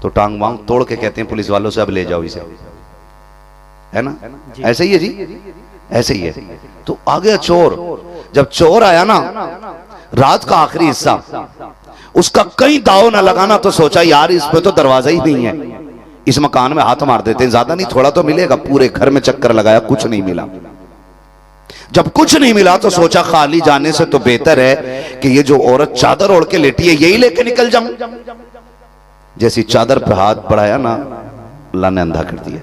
तो टांग वांग तोड़ के कहते हैं पुलिस वालों से अब ले जाओ इसे, है ना? ऐसे ही है जी, ऐसे ही है। तो आ गया चोर। जब चोर आया ना, रात का आखिरी हिस्सा, उसका कहीं दाव ना लगाना तो सोचा यार इस पे तो दरवाजा ही नहीं है, इस मकान में हाथ मार देते हैं, ज्यादा नहीं थोड़ा तो मिलेगा। पूरे घर में चक्कर लगाया, कुछ नहीं मिला। जब कुछ नहीं मिला तो सोचा खाली जाने से तो बेहतर है कि ये जो औरत चादर ओढ़ के लेटी है यही लेके निकल जाऊं। जैसी चादर पे हाथ बढ़ाया ना, अल्लाह ने अंधा कर दिया।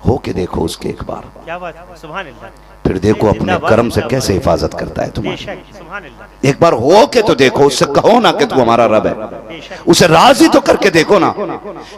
हो के देखो उसके एक बार, क्या बात, सुभान अल्लाह। फिर देखो अपने कर्म से कैसे हिफाजत करता है तुम्हारी। एक बार हो के तो देखो, उससे कहो ना कि तू हमारा रब है, उसे राजी तो करके देखो ना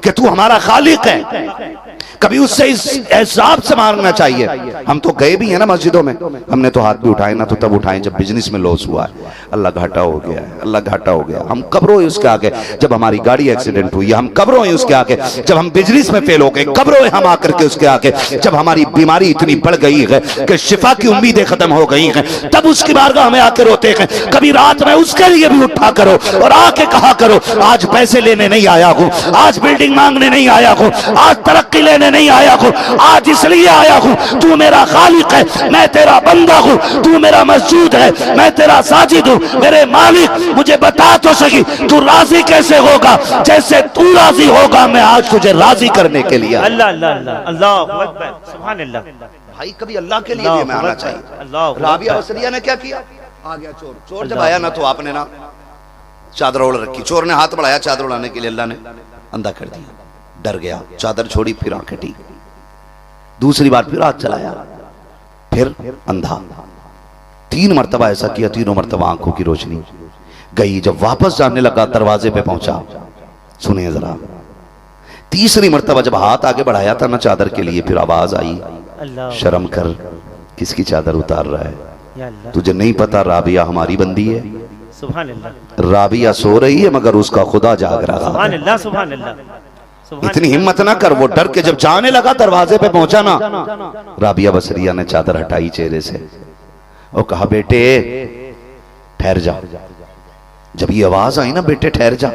कि तू हमारा खालिक है। कभी उससे इस एहसास से मांगना चाहिए। हम तो गए भी हैं ना मस्जिदों में, हमने तो हाथ भी उठाए ना, तो तब उठाए जब बिजनेस में लॉस हुआ है, अल्लाह घाटा हो गया है, अल्लाह घाटा हो गया। हम कब रोए उसके आगे जब हमारी गाड़ी एक्सीडेंट हुई है, हम कब रोए उसके आगे जब हम बिजनेस में फेल हो गए, कब रोए हम आकर के उसके आगे जब हमारी बीमारी इतनी बढ़ गई है कि शिफा की उम्मीदें खत्म हो गई हैं, तब उसकी बारगाह हमें आके रोते हैं। कभी रात में उसके लिए भी उठा करो और आके कहा करो आज पैसे लेने नहीं आया हूं, आज बिल्डिंग मांगने नहीं आया हूं, आज तरक्की लेने नहीं आया हूं, आज इसलिए आया हूं तू मेरा खालिक है, मैं तेरा बंदा हूं, तू मेरा मस्जूद है, मैं तेरा साजिद हूं, मेरे मालिक मुझे बता तो सकी तू राजी कैसे होगा, जैसे तू राजी होगा मैं आज तुझे राजी करने के लिए। अल्लाह अल्लाह अल्लाह अल्लाहु अकबर, सुभान अल्लाह। भाई कभी अल्लाह के लिए भी मैं आना चाहिए। राबिया बसरिया ने क्या किया, आ गया चोर। चोर जब आया ना तो आपने ना चादर ओढ़ रखी, चोर ने हाथ बढ़ाया चादर उड़ाने के लिए, अल्लाह ने अंधा कर दिया, डर गया, चादर छोड़ी, फिर आंखें टीक, दूसरी बार फिर हाथ चलाया, फिर अंधा। 3 मरतबा ऐसा किया, तीनों मरतबा आंखों की रोशनी गई। जब वापस जाने लगा दरवाजे पे पहुंचा, सुनिए जरा, तीसरी मरतबा जब हाथ आगे बढ़ाया था ना चादर के लिए, फिर आवाज आई, शर्म कर, किसकी चादर उतार रहा है, तुझे नहीं पता राबिया हमारी बंदी है। सुभान अल्लाह। राबिया सो रही है मगर उसका खुदा जाग रहा है। सुभान अल्लाह, सुभान अल्लाह। इतनी हिम्मत ना कर। वो डर के जब जाने लगा दरवाजे पे पहुंचा ना, राबिया बसरिया ने चादर हटाई चेहरे से और कहा बेटे ठहर जा। जब ये आवाज आई ना बेटे ठहर जा,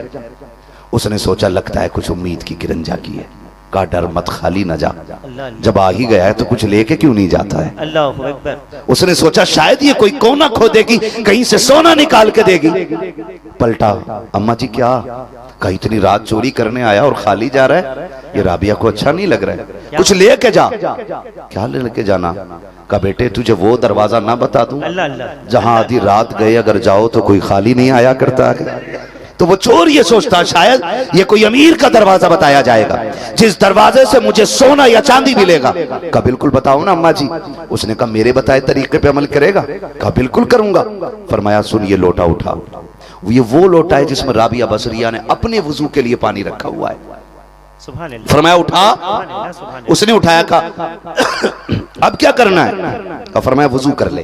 उसने सोचा लगता है कुछ उम्मीद की किरण जागी है, का डर मत खाली न जा, जब आ ही गया है तो कुछ लेके क्यों नहीं जाता है। अल्लाहु अकबर। उसने सोचा शायद ये कोई कोना खोदेगी, कहीं से सोना निकाल के देगी। पलटा, अम्मा जी क्या, कहीं इतनी रात चोरी करने आया और खाली जा रहा है, ये राबिया को अच्छा नहीं लग रहा है, कुछ लेके जा। क्या लेके जाना, का बेटे तुझे वो दरवाजा ना बता दूं जहां आधी रात गए अगर जाओ तो कोई खाली नहीं आया करता है। तो वो चोर ये सोचता शायद ये कोई अमीर का दरवाजा बताया जाएगा जिस दरवाजे से मुझे सोना या चांदी मिलेगा। का बिल्कुल बताओ ना अम्मा जी। उसने कहा मेरे बताए तरीके पे अमल करेगा? का बिल्कुल करूंगा। फरमाया सुन ये लोटा उठा। ये वो लोटा है जिसमें राबिया बसरिया ने अपने वजू के लिए पानी रखा हुआ है। फरमाया उठा। उसने उठाया, कहा अब क्या करना है? का फरमाया वजू कर ले।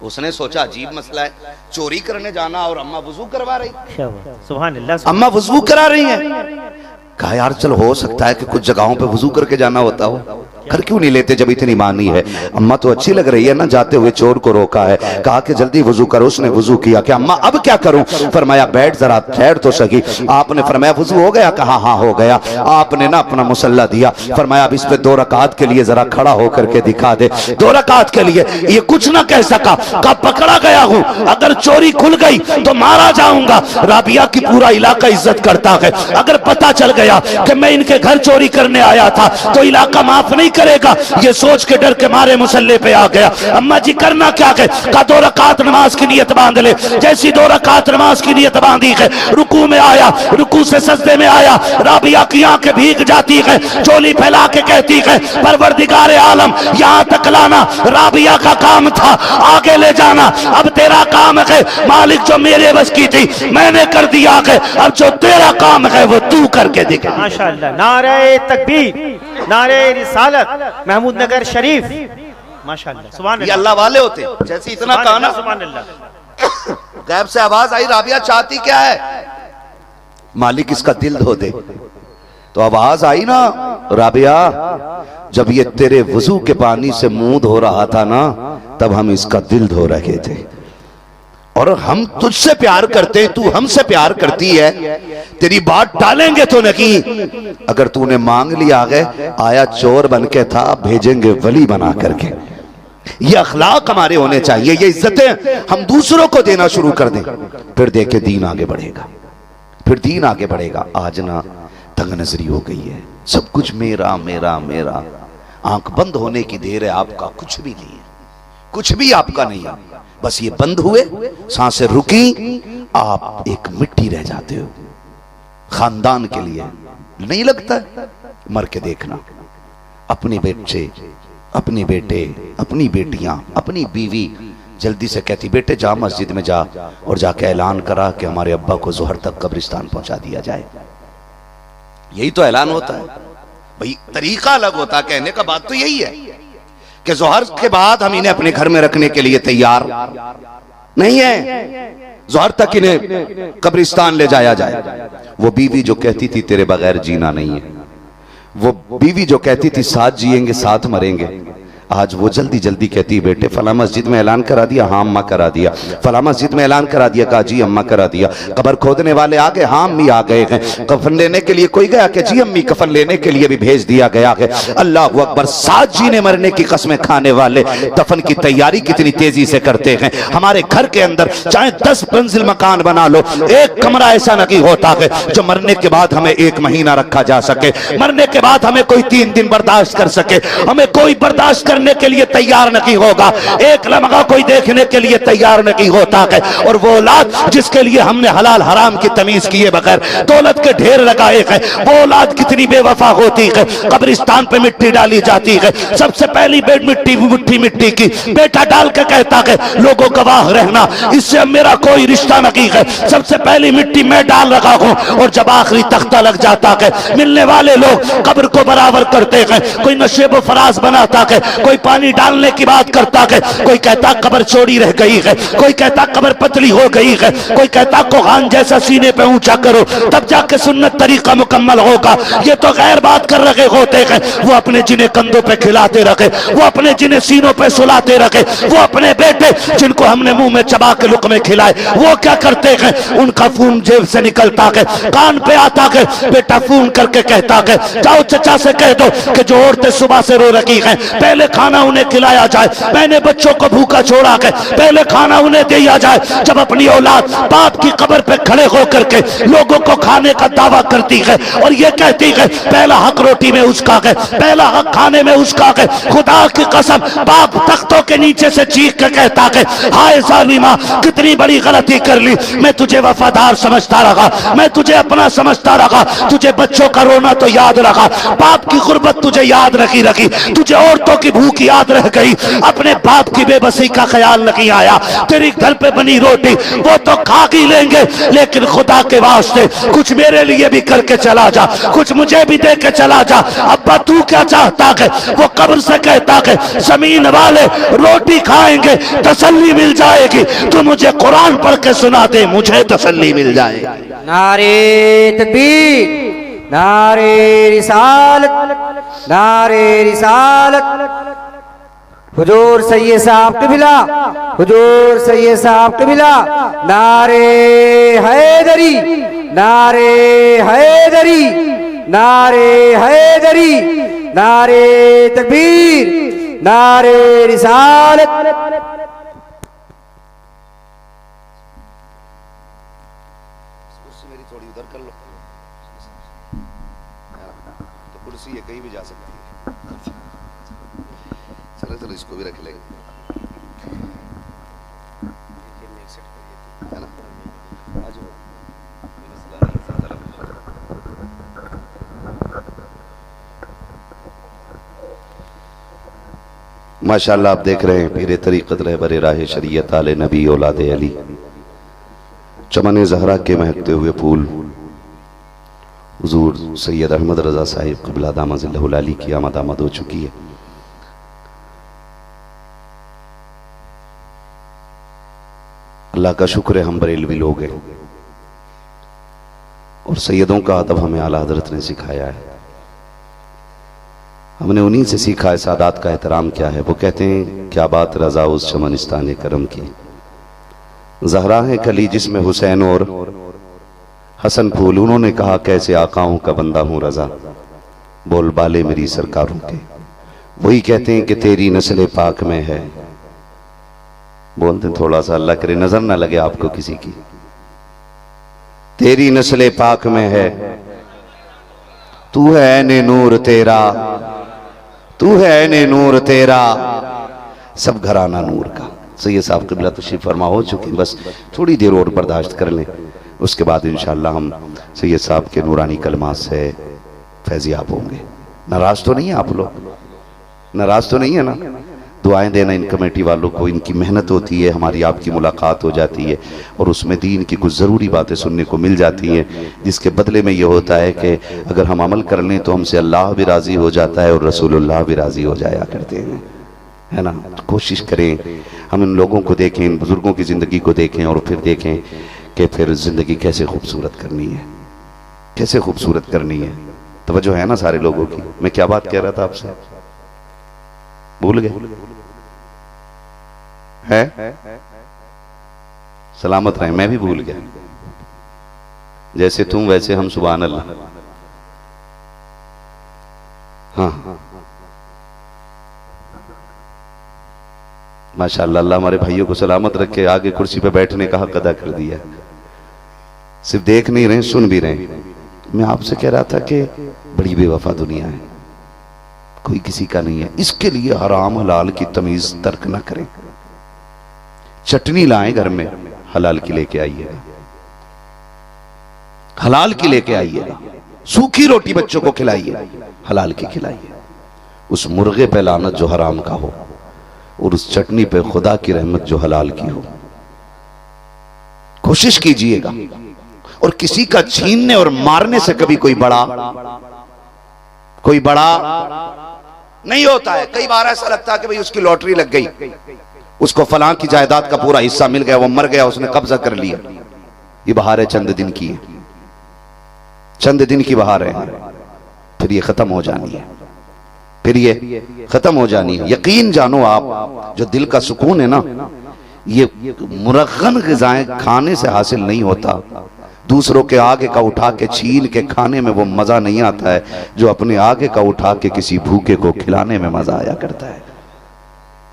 उसने सोचा अजीब मसला है, चोरी करने जाना और अम्मा वजू करवा रही। सुभान अल्लाह। अम्मा वजू करा रही हैं। कहा यार चल हो सकता है कि कुछ जगहों पे वजू करके जाना होता हो, घर क्यों नहीं लेते जब इतनी मानी है। अम्मा तो अच्छी लग रही है ना, जाते हुए चोर को रोका है, कहा कि जल्दी वजू करो। उसने वजू किया। कि अम्मा अब क्या करूं? फरमाया बैठ जरा ठहर तो सही। आपने फरमाया वजू हो गया? कहा हाँ हो गया। आपने ना अपना मुसल्ला दिया। फरमाया अब इस पे 2 रकात के लिए जरा खड़ा होकर के दिखा दे। 2 रकात के लिए ये कुछ ना कह सका। कहा पकड़ा गया हूं, अगर चोरी खुल गई तो मारा जाऊंगा। राबिया की पूरा इलाका इज्जत करता है, अगर पता चल गया कि मैं इनके घर चोरी करने आया था तो इलाका माफ नहीं करेगा। ये सोच के डर के मारे मुसल्ले पे आ गया। अम्मा जी करना क्या है? का 2 रकात नमाज की नियत बांध ले। जैसी 2 रकात नमाज की नियत बांधी है, रुकू में आया, रुकू से सजदे में आया। राबिया की आंखें भीग जाती है, चोली फैला के कहती है परवरदिगारे आलम यहां तक लाना राबिया का काम था, आगे ले जाना अब तेरा काम है। मालिक जो मेरे बस की थी मैंने कर दिया है, अब जो तेरा काम है वो तू करके दिखा। माशाअल्लाह। नारे तकबीर, नारे रिसालत, महमूद नगर शरीफ। माशाअल्लाह, सुभान अल्लाह। ये अल्लाह वाले होते जैसे इतना कहा ना, सुभान अल्लाह। गैब से आवाज आई राबिया चाहती क्या है? मालिक इसका दिल धो दे। तो आवाज आई ना राबिया जब ये तेरे वजू के पानी से मुंह धो रहा था ना, तब हम इसका दिल धो रहे थे। और हम तुझसे प्यार करते हैं, तू हमसे प्यार करती है, तेरी बात टालेंगे तो नहीं। अगर तूने मांग लिया गए, आया चोर बन के था, भेजेंगे वली बना करके। ये अखलाक हमारे होने चाहिए, ये इज्जतें हम दूसरों को देना शुरू कर दें, फिर देखे दीन आगे बढ़ेगा, फिर दीन आगे बढ़ेगा। आज ना तंग नजरी हो गई है, सब कुछ मेरा मेरा मेरा। आंख बंद होने की देर है, आपका कुछ भी नहीं है, कुछ भी आपका नहीं है। बस ये बंद हुए, सांसें रुकी, आप एक मिट्टी रह जाते हो। खानदान के लिए नहीं लगता, मर के देखना। अपने बच्चे, अपने बेटे, अपनी बेटियां, अपनी बीवी जल्दी से कहती बेटे जा मस्जिद में जा, और जाके ऐलान करा कि हमारे अब्बा को जोहर तक कब्रिस्तान पहुंचा दिया जाए। यही तो ऐलान होता है भाई, तरीका अलग होता है कहने का। बात तो यही है कि जोहर के बाद हम इन्हें अपने घर में रखने के लिए तैयार नहीं है, जोहर तक इन्हें कब्रिस्तान ले जाया जाए। वो बीवी जो कहती थी तेरे बगैर जीना नहीं है, वो बीवी जो कहती थी साथ जिएंगे साथ मरेंगे, आज वो जल्दी जल्दी कहती बेटे फला मस्जिद में ऐलान करा दिया, हाँ अम्मा करा दिया। फला मस्जिद में ऐलान करा दिया, कहा जी अम्मा करा दिया। कब्र खोदने वाले आ गए, हाँ अम्मी आ गए हैं। कफन लेने के लिए कोई गया कि जी अम्मी कफन लेने के लिए भी भेज दिया गया है। अल्लाह अकबर, साथ जीने मरने की कसमें खाने वाले दफन की तैयारी कितनी तेजी से करते हैं। हमारे घर के अंदर चाहे 10 मंजिल मकान बना लो, एक कमरा ऐसा नहीं होता है जो मरने के बाद हमें 1 महीना रखा जा सके, मरने के बाद हमें कोई 3 दिन बर्दाश्त कर सके। हमें कोई बर्दाश्त करने के लिए तैयार नहीं होगा, एक लम्हा कोई देखने के लिए तैयार नहीं होता है। और वो औलाद जिसके लिए हमने हलाल हराम की तमीज किए बगैर दौलत के ढेर लगाए हैं, वो औलाद कितनी बेवफा होती है। कब्रिस्तान पे मिट्टी डाली जाती है, सबसे पहली बेड मिट्टी की बेटा डाल के कहता है लोगों गवाह रहना, इससे मेरा कोई रिश्ता नहीं है, सबसे पहली मिट्टी मैं डाल रहा हूं। और जब आखिरी तख्ता लग जाता है, मिलने वाले लोग कब्र को बराबर करते हैं। कोई नशेब फराज बनाता है, कोई पानी डालने की बात करता है, कोई कहता कब्र चौड़ी रह गई है, कोई कहता कब्र पतली हो गई है, कोई कहता कोहान जैसा सीने पे ऊंचा करो तब जाके सुन्नत तरीका मुकम्मल होगा। ये तो गैर बात कर रहे होते हैं। वो अपने जिन्हें कंधों पे खिलाते रखे, वो अपने जिन्हें सीनों पे सुलाते रखे, वो अपने बेटे जिनको हमने मुंह में चबा के लुकमे खिलाए, वो क्या करते हैं, उनका फोन जेब से निकलता है, कान पे आता है, बेटा फोन करके कहता है जाओ चचा से कह दो कि जो औरतें सुबह से रो रही हैं पहले खाना उन्हें खिलाया जाए, मैंने बच्चों को भूखा छोड़ा है, पहले खाना उन्हें दिया जाए। जब अपनी औलाद बाप की कब्र पे खड़े होकर के लोगों को खाने का दावा करती है और ये कहती है पहला हक रोटी में उसका है, पहला हक खाने में उसका है, खुदा की कसम बाप तख्तों के नीचे से चीख के कहता है हाय जालिमा कितनी बड़ी गलती कर ली, मैं तुझे वफादार समझता रहा, मैं तुझे अपना समझता रहा, तुझे बच्चों का रोना तो याद रखा, बाप की गुर्बत तुझे याद रखी, तुझे औरतों की भूख याद रह गई, अपने बाप की बेबसी का ख्याल नहीं आया। तेरी घर पे बनी रोटी वो तो खा ही लेंगे, लेकिन खुदा के वास्ते कुछ मेरे लिए भी करके चला जा, कुछ मुझे भी दे के चला जा। अब्बा तू क्या चाहता है, वो कब्र से कहता है जमीन वाले रोटी खाएंगे तसल्ली मिल जाएगी, तू मुझे कुरान पढ़ के सुना दे मुझे तसल्ली मिल जाएगी। नारे तकबीर, नारे रिसालत, नारे रिसालत। हुजूर सैयद साहब कबिला, हुजूर सैयद साहब कबिला, नारे हैदरी, नारे हैदरी, नारे हैदरी, नारे तकबीर, नारे रिसालत। मेरी थोड़ी उधर कर लो, तो कुर्सी है कहीं भी जा सकती है। चलो चलो इसको भी रख लेंगे, है ना? आज माशाअल्लाह आप देख रहे हैं पीरे तरीक़त रहबर राह शरीयत आले नबी औलादे अली, चमन ज़हरा के महकते हुए फूल हुजूर सैयद अहमद रज़ा साहिब क़िबला दामद अली की आमद हो चुकी है। अल्लाह का शुक्र है हम बरेलवी लोग हैं और सैयदों का अदब हमें आला हजरत ने सिखाया है, हमने उन्हीं से सीखा है। सादात का एहतराम क्या है, वो कहते हैं क्या बात रज़ा उस चमनिस्तान करम की, जहरा है कली जिसमें हुसैन और हसन फूल। उन्होंने कहा कैसे आकाओं का बंदा हूं रजा, बोल बाले मेरी सरकारों के। वही कहते हैं कि तेरी नस्ल पाक में है। बोलते थोड़ा सा अल्लाह करे नजर ना लगे आपको किसी की। तेरी नस्ल पाक में है, तू है ऐने नूर तेरा, तू है ऐने नूर तेरा, सब घराना नूर का। सैयद साहब क़िबला तशरीफ फरमा हो चुकी, बस थोड़ी देर और बर्दाश्त कर लें, उसके बाद इंशाअल्लाह हम सैयद साहब के नूरानी कलमात से फैज़याब होंगे। नाराज तो नहीं है आप लोग? नाराज तो नहीं है ना? दुआएं देना इन कमेटी वालों को, इनकी मेहनत होती है, हमारी आपकी मुलाकात हो जाती है और उसमें दीन की कुछ ज़रूरी बातें सुनने को मिल जाती हैं, जिसके बदले में ये होता है कि अगर हम अमल कर लें तो हमसे अल्लाह भी राज़ी हो जाता है और रसूलुल्लाह भी राज़ी हो जाया करते हैं, है ना। तो कोशिश करें, हम इन लोगों को देखें, इन बुज़ुर्गों की ज़िंदगी को देखें और फिर देखें कि फिर ज़िंदगी कैसे खूबसूरत करनी है, कैसे खूबसूरत करनी है। तवज्जो है ना सारे लोगों की? मैं क्या बात कह रहा था आपसे, भूल गए? है सलामत रहे, मैं भी भूल गया। जैसे तुम वैसे हम, सुभान अल्लाह। हाँ माशाअल्लाह, अल्लाह हमारे भाइयों को सलामत रखे। आगे कुर्सी पे बैठने का हक अदा कर दिया, सिर्फ देख नहीं रहे सुन भी रहे। मैं आपसे कह रहा था कि बड़ी बेवफा दुनिया है, कोई किसी का नहीं है। इसके लिए हराम हलाल की तमीज तर्क ना करें। चटनी लाएं घर में, हलाल की लेके आइएगा, हलाल की लेके आइएगा। सूखी रोटी बच्चों को खिलाइए, हलाल की खिलाइए। उस मुर्गे पे लानत जो हराम का हो और उस चटनी पे खुदा की रहमत जो हलाल की हो। कोशिश कीजिएगा। और किसी का छीनने और मारने से कभी कोई बड़ा नहीं होता है। कई बार ऐसा लगता है कि भाई उसकी लॉटरी लग गई, उसको फलां की जायदाद का पूरा हिस्सा मिल गया, वो मर गया, उसने कब्जा कर लिया। ये बहार है, चंद दिन की है, चंद दिन की बहार है, फिर ये खत्म हो जानी है, फिर ये खत्म हो जानी है। यकीन जानो आप, जो दिल का सुकून है ना, ये मुरग़्ग़न ग़िज़ाएं खाने से हासिल नहीं होता। दूसरों के आगे का उठा के छीन के खाने में वो मजा नहीं आता है जो अपने आगे का उठा के किसी भूखे को खिलाने में मजा आया करता है।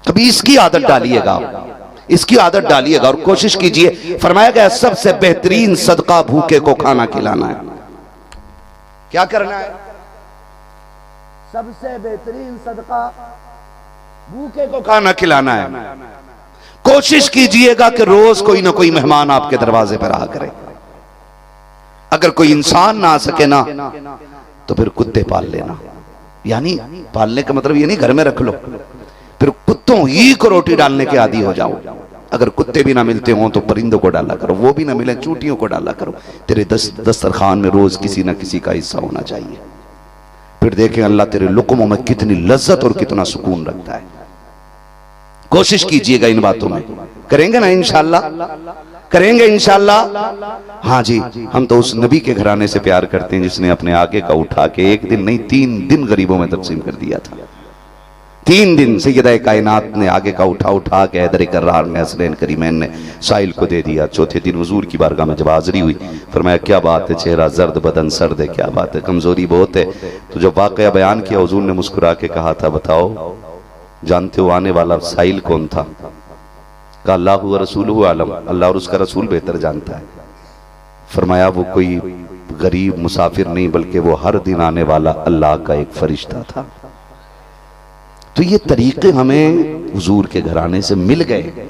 कभी इसकी आदत डालिएगा, इसकी आदत डालिएगा और कोशिश कीजिए। फरमाया गया सबसे बेहतरीन सदका भूखे को खाना खिलाना है। क्या करना है? सबसे बेहतरीन सदका भूखे को खाना खिलाना है। कोशिश कीजिएगा कि रोज कोई ना कोई मेहमान आपके दरवाजे पर आ करे। अगर कोई इंसान ना आ सके ना, तो फिर कुत्ते पाल लेना। यानी पालने का मतलब ये नहीं घर में रख लो, फिर कुत्तों ही को रोटी डालने के आदी हो जाओ। अगर कुत्ते भी ना मिलते हों तो परिंदों को डाला करो, वो भी ना मिले चूंटियों को डाला करो। तेरे दस्तरखान में रोज किसी ना किसी का हिस्सा होना चाहिए। फिर देखें अल्लाह तेरे लुक़्मों में कितनी लज्जत और कितना सुकून रखता है। कोशिश कीजिएगा इन बातों में। करेंगे ना इंशाअल्लाह? करेंगे इंशाअल्लाह। हाँ जी, हम तो उस नबी के घराने से प्यार करते हैं जिसने अपने आगे का उठा के एक दिन नहीं 3 दिन गरीबों में तकसीम कर दिया था। 3 दिन सैयदा कायनात ने आगे का उठा के हैदर कर्रार ने, हसनैन करीमैन ने साहिल को दे दिया। चौथे दिन हुजूर की बारगाह में जब हाज़िरी हुई, फरमाया क्या बात है, चेहरा जर्द बदन सर्द है, क्या बात है, कमजोरी बहुत है। तो जब वाक़या बयान किया हुजूर ने मुस्कुरा के कहा था बताओ जानते हो आने वाला साहिल कौन था? कहा अल्लाह व रसूलुहु आलम, अल्लाह और उसका रसूल बेहतर जानता है। फरमाया वो कोई गरीब मुसाफिर नहीं बल्कि वो हर दिन आने वाला अल्लाह का एक फरिश्ता था। तो ये तरीके हमें हुजूर के घराने से मिल गए।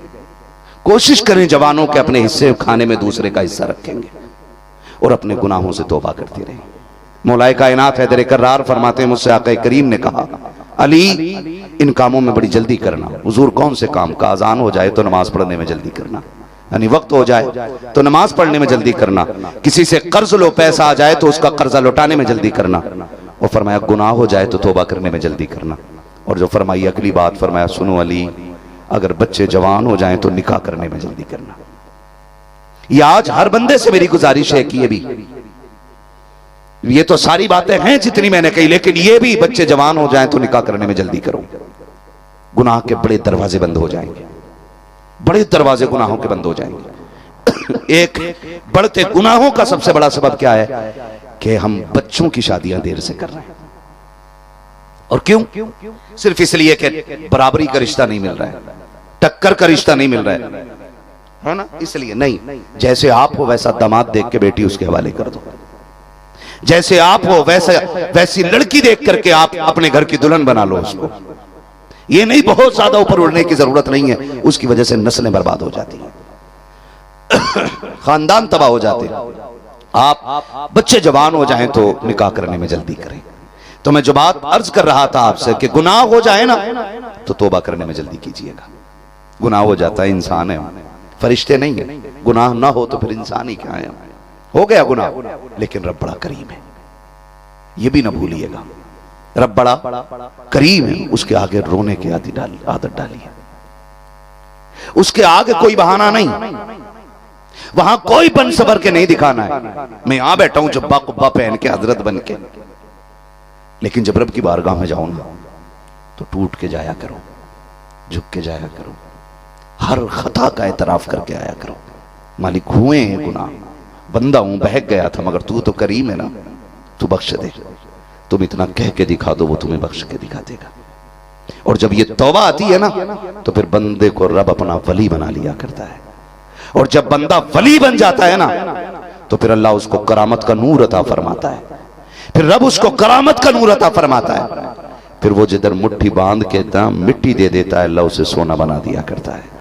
कोशिश करें जवानों के अपने हिस्से खाने में दूसरे का हिस्सा रखेंगे और अपने गुनाहों से तौबा करते रहें। मौलाए कायनात हैदर कर्रार फरमाते हैं मुझसे आका करीम ने कहा अली इन कामों में बड़ी जल्दी करना। हुजूर कौन से काम? का अजान हो जाए तो नमाज पढ़ने में जल्दी करना, यानी वक्त हो जाए तो नमाज पढ़ने में जल्दी करना। किसी से कर्ज लो, पैसा आ जाए तो उसका कर्जा लौटाने में जल्दी करना। और फरमाया गुनाह हो जाए तो तौबा करने में जल्दी करना। और जो फरमाई अगली बात, फरमाया सुनो अली अगर बच्चे जवान हो जाएं तो निकाह करने में जल्दी करना। ये आज हर बंदे से मेरी गुजारिश है कि ये भी, ये तो सारी बातें हैं जितनी मैंने कही, लेकिन ये भी बच्चे जवान हो जाएं तो निकाह करने में जल्दी करो। गुनाह के बड़े दरवाजे बंद हो जाएंगे, बड़े दरवाजे गुनाहों के बंद हो जाएंगे। एक बढ़ते गुनाहों का सबसे बड़ा सबब क्या है कि हम बच्चों की शादियां देर से कर रहे हैं। और क्यों? सिर्फ इसलिए कि बराबरी का रिश्ता नहीं मिल रहा है, टक्कर का रिश्ता नहीं मिल रहा है ना, इसलिए नहीं। जैसे आप हो वैसा दामाद देख के बेटी उसके हवाले कर दो, जैसे आप हो वैसी लड़की देख करके आप अपने घर की दुल्हन बना लो उसको। ये नहीं बहुत ज्यादा ऊपर उड़ने की जरूरत नहीं है, उसकी वजह से नस्लें बर्बाद हो जाती हैं, खानदान तबाह हो जाते हैं। आप बच्चे जवान हो जाएं तो निकाह करने में जल्दी करें। तो मैं जो बात अर्ज कर रहा था आपसे कि गुनाह हो जाए ना तो तौबा करने में जल्दी कीजिएगा। गुनाह हो जाता है, इंसान है, फरिश्ते नहीं है। गुनाह ना हो तो फिर इंसान ही क्या है। हो गया गुनाह, लेकिन रब बड़ा करीम है, ये भी ना भूलिएगा। रब बड़ा करीम है, उसके आगे रोने की आदत डालिए। उसके आगे कोई बहाना नहीं, वहां कोई बन सबर के नहीं दिखाना है। मैं यहां बैठा हूं जब्बा कुब्बा पहन के हजरत बन के, लेकिन जब रब की बारगाह में जाओ ना तो टूट के जाया करो, झुक के जाया करो, हर खता का एतराफ करके आया करो। मालिक हुए हैं गुनाह, बंदा हूं, बहक गया था, मगर तू तो करीम है ना, तू बख्श दे। तुम इतना कह के दिखा दो, वो तुम्हें बख्श के दिखा देगा। और जब ये तौबा आती है ना तो फिर बंदे को रब अपना वली बना लिया करता है। और जब बंदा वली बन जाता है ना तो फिर अल्लाह उसको करामत का नूर अता फरमाता है। फिर रब उसको करामत का नूर अता फरमाता है। फिर वो जिधर मुट्ठी बांध के दाम मिट्टी दे देता है, अल्लाह उसे सोना बना दिया करता है।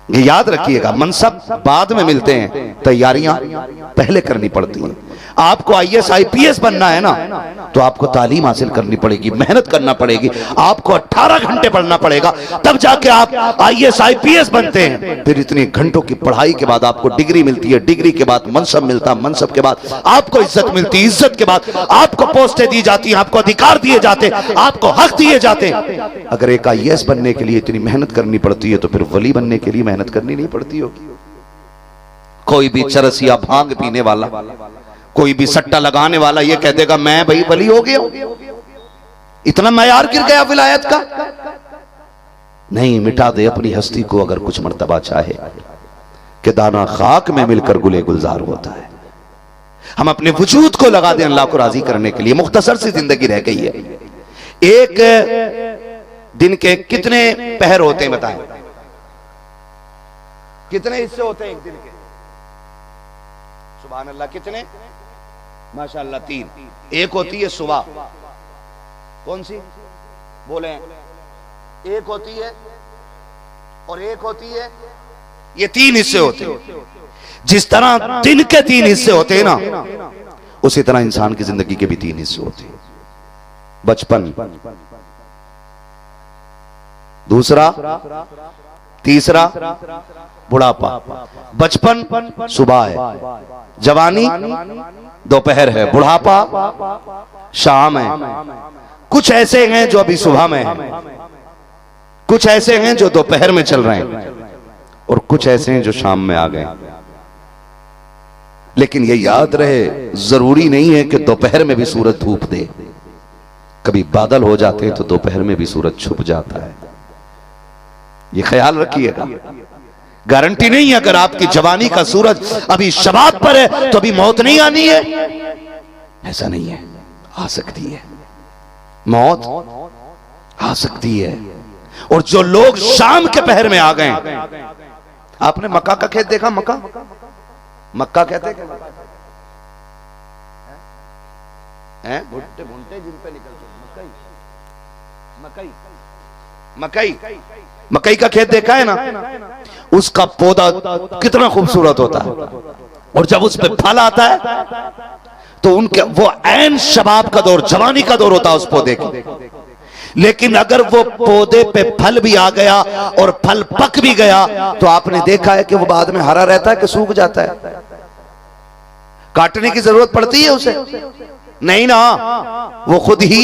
ये याद रखिएगा, मनसब बाद में मिलते हैं, तैयारियां पहले करनी पड़ती हैं। आपको IAS IPS बनना है ना तो आपको तालीम हासिल करनी पड़ेगी, मेहनत करना पड़ेगी, आपको 18 घंटे पढ़ना पड़ेगा, तब जाके आप IAS IPS बनते हैं। फिर इतने घंटों की पढ़ाई के बाद आपको डिग्री मिलती है, डिग्री के बाद मनसब मिलता है, मनसब के बाद आपको इज्जत मिलती है, इज्जत के बाद आपको पोस्टें दी जाती हैं, आपको अधिकार दिए जाते, आपको हक दिए जाते। अगर एक IAS बनने के लिए इतनी मेहनत करनी पड़ती है तो फिर वली बनने के लिए मेहनत करनी नहीं पड़ती होगी। कोई भी चरस या भांग पीने वाला, कोई भी सट्टा लगाने वाला ये कह देगा मैं भाई वली हो गया, इतना मयार गिर गया विलायत का। नहीं, मिटा दे अपनी हस्ती को अगर कुछ मर्तबा चाहे कि दाना खाक में मिलकर गुले गुलजार होता है। हम अपने वजूद को लगा दें अल्लाह को राजी करने के लिए। मुख्तसर सी जिंदगी रह गई है। एक दिन के कितने पहर होते हैं बताएं? कितने हिस्से होते हैं एक दिन के? सुभान अल्लाह, कितने? माशाअल्लाह 3। एक होती है सुबह, कौन सी बोले? एक होती है और एक होती है, ये 3 हिस्से होते हैं। जिस तरह दिन के 3 हिस्से होते हैं ना, उसी तरह इंसान की जिंदगी के भी 3 हिस्से होते हैं। बचपन, दूसरा, तीसरा बुढ़ापा। बचपन सुबह है, जवानी दोपहर है, बुढ़ापा शाम है। कुछ ऐसे हैं जो अभी सुबह में हैं, कुछ ऐसे हैं जो दोपहर में चल रहे हैं, और कुछ ऐसे हैं जो शाम में आ गए। लेकिन ये याद रहे, जरूरी नहीं है कि दोपहर में भी सूरज धूप दे। कभी बादल हो जाते हैं तो दोपहर में भी सूरज छुप जाता है। ये ख्याल रखिएगा। गारंटी नहीं है, अगर आपकी जवानी का सूरज अभी शबाब पर है तो अभी मौत नहीं आनी है, ऐसा नहीं है। आ सकती है मौत, आ सकती है। और जो लोग शाम के पहर में आ गए, आपने मक्का का खेत देखा? मक्का कहते हैं भुट्टे भुट्टे जिन पे निकलते, मकई का खेत देखा है ना? उसका पौधा कितना खूबसूरत होता है, और जब उस पे फल आता है तो उनके वो ऐन शबाब का दौर, जवानी का दौर होता है उस पौधे की। लेकिन अगर वो पौधे पे फल भी आ गया और फल पक भी गया तो आपने देखा है कि वो बाद में हरा रहता है कि सूख जाता है? काटने की जरूरत पड़ती है उसे? नहीं ना, वो खुद ही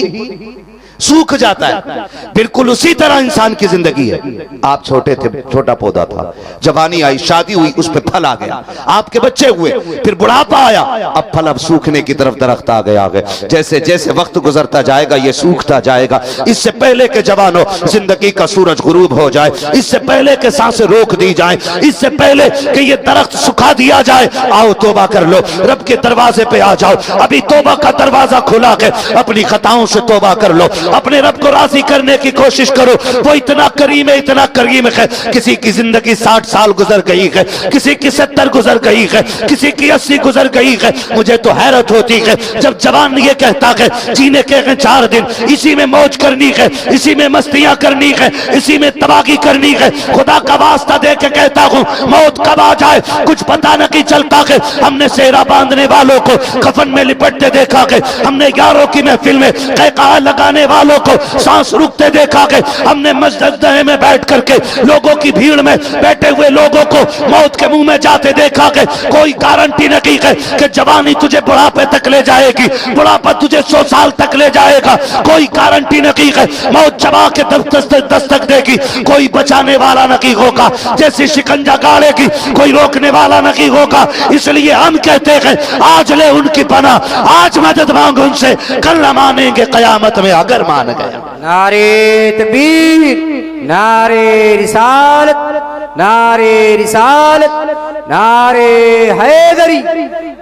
सूख जाता है। बिल्कुल उसी तरह इंसान की जिंदगी है। आप छोटे थे, छोटा पौधा था, जवानी आई, शादी हुई, उस पे फल आ गया, आपके बच्चे हुए, फिर बुढ़ापा आया, अब फल अब सूखने की तरफ दरख्त आ गया। जैसे जैसे वक्त गुजरता जाएगा ये सूखता जाएगा। इससे पहले के जवानों जिंदगी का सूरज गुरूब हो जाए, इससे पहले के सांसें रोक दी जाए, इससे पहले कि ये दरख्त सुखा दिया जाए, आओ तौबा कर लो, रब के दरवाजे पे आ जाओ। अभी तौबा का दरवाजा खुला है, अपनी खताओं से तौबा कर लो, अपने रब को राजी करने की कोशिश करो। वो इतना करीम है, इतना करीम है। किसी की जिंदगी 60 साल गुजर गई है, किसी की 70 गुजर गई है, किसी की 80 गुजर गई है। मुझे तो हैरत होती है जब जवान ये कहता है जीने के 4 दिन, इसी में मौज करनी है, इसी में मस्तियां करनी है, इसी में तबाही करनी है। खुदा का वास्ता दे के कहता हूं मौत कब आ जाए कुछ पता नहीं चलता है। हमने सेहरा बांधने वालों को कफन में लिपटते देखा है, हमने यारों की महफिल में कहकहा लगाने वालों को सांस रुकते देखा है, हमने मस्जिद में बैठ करके लोगों की भीड़ में बैठे हुए लोगों को मौत के मुंह में जाते देखा है। कोई गारंटी नहीं है कि जवानी तुझे बुढ़ापे तक ले जाएगी, बुढ़ापा तुझे 100 साल तक ले जाएगा, कोई गारंटी नहीं है। मौत चबा के दस्तक देगी, कोई बचाने वाला नहीं होगा, जैसी शिकंजा गाड़ेगी कोई रोकने वाला नहीं होगा। इसलिए हम कहते हैं आज ले उनकी पनाह, आज मदद मांग उनसे, कल न मानेंगे कयामत में अगर मान गए। नारे तकबीर, नारे रिसालत, नारे रिसालत, नारे हैदरी,